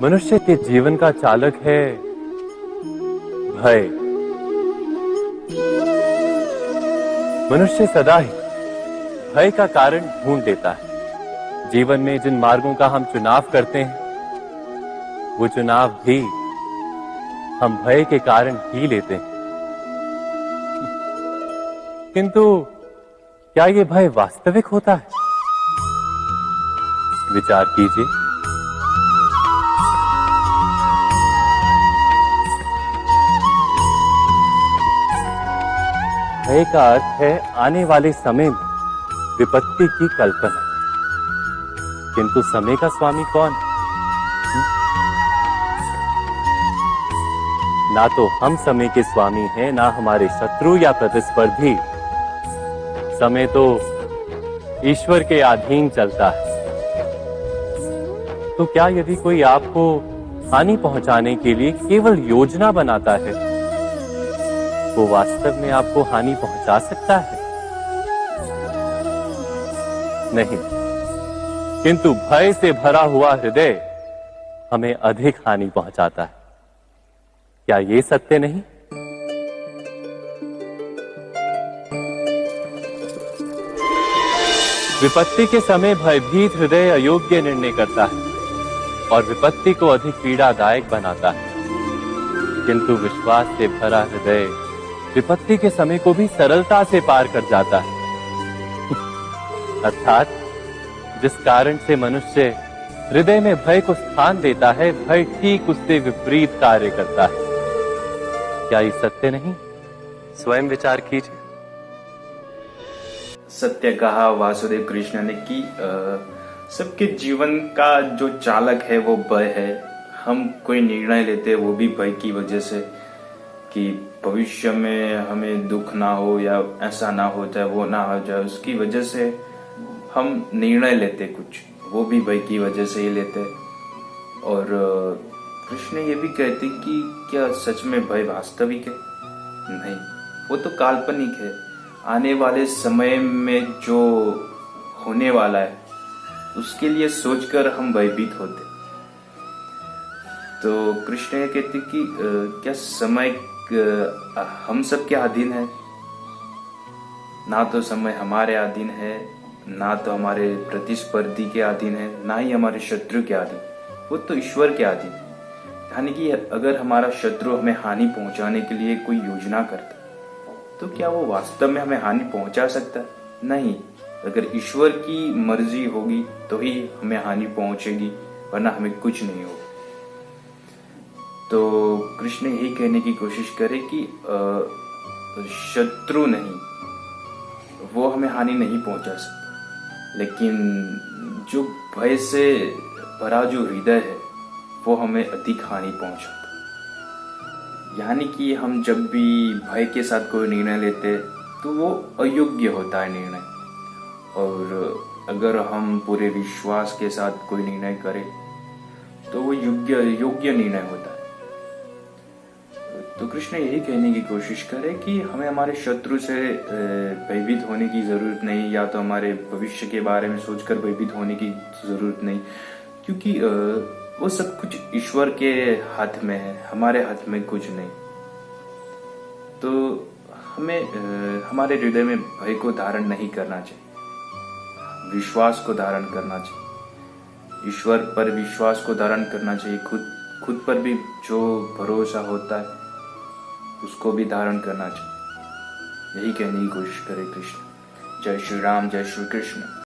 मनुष्य के जीवन का चालक है भय। मनुष्य सदा ही भय का कारण ढूंढ लेता है। जीवन में जिन मार्गों का हम चुनाव करते हैं वो चुनाव भी हम भय के कारण ही लेते हैं। किंतु क्या ये भय वास्तविक होता है? विचार कीजिए। भय का अर्थ है आने वाले समय में विपत्ति की कल्पना। किंतु समय का स्वामी कौन है? ना तो हम समय के स्वामी हैं, ना हमारे शत्रु या प्रतिस्पर्धी। समय तो ईश्वर के अधीन चलता है। तो क्या यदि कोई आपको हानि पहुंचाने के लिए केवल योजना बनाता है, वो वास्तव में आपको हानि पहुंचा सकता है? नहीं। किंतु भय से भरा हुआ हृदय हमें अधिक हानि पहुंचाता है। क्या ये सत्य नहीं? विपत्ति के समय भयभीत हृदय अयोग्य निर्णय करता है और विपत्ति को अधिक पीड़ादायक बनाता है। किंतु विश्वास से भरा हृदय विपत्ति के समय को भी सरलता से पार कर जाता है। अर्थात जिस कारण से मनुष्य हृदय में भय को स्थान देता है, भय ठीक उससे विपरीत कार्य करता है। क्या ये सत्य नहीं? स्वयं विचार कीजिए। सत्य कहा वासुदेव कृष्ण ने कि सबके जीवन का जो चालक है वो भय है। हम कोई निर्णय लेते हैं वो भी भय की वजह से, कि भविष्य में हमें दुख ना हो या ऐसा ना हो जाए, वो ना हो जाए, उसकी वजह से हम निर्णय लेते कुछ, वो भी भय की वजह से ही लेते। और कृष्ण ये भी कहते कि क्या सच में भय वास्तविक है? नहीं, वो तो काल्पनिक है। आने वाले समय में जो होने वाला है उसके लिए सोचकर हम भयभीत होते। तो कृष्ण ये कहते कि क्या समय हम सब के अधीन है? ना तो समय हमारे अधीन है, ना तो हमारे प्रतिस्पर्धी के अधीन है, ना ही हमारे शत्रु के अधीन। वो तो ईश्वर के अधीन। यानी कि अगर हमारा शत्रु हमें हानि पहुंचाने के लिए कोई योजना करता तो क्या वो वास्तव में हमें हानि पहुंचा सकता? नहीं। अगर ईश्वर की मर्जी होगी तो ही हमें हानि पहुंचेगी, वरना हमें कुछ नहीं होगा। तो कृष्ण यही कहने की कोशिश करे कि शत्रु नहीं, वो हमें हानि नहीं पहुंचा सकता, लेकिन जो भय से भरा जो हृदय है वो हमें अधिक हानि पहुंचाता। यानी कि हम जब भी भय के साथ कोई निर्णय लेते तो वो अयोग्य होता है निर्णय, और अगर हम पूरे विश्वास के साथ कोई निर्णय करें तो वो योग्य निर्णय होता है। तो कृष्ण यही कहने की कोशिश करे कि हमें हमारे शत्रु से भयभीत होने की जरूरत नहीं, या तो हमारे भविष्य के बारे में सोचकर भयभीत होने की जरूरत नहीं, क्योंकि वो सब कुछ ईश्वर के हाथ में है, हमारे हाथ में कुछ नहीं। तो हमें हमारे हृदय में भय को धारण नहीं करना चाहिए, विश्वास को धारण करना चाहिए। ईश्वर पर विश्वास को धारण करना चाहिए। खुद पर भी जो भरोसा होता है उसको भी धारण करना चाहिए। यही कहने की कोशिश करे कृष्ण। जय श्री राम, जय श्री कृष्ण।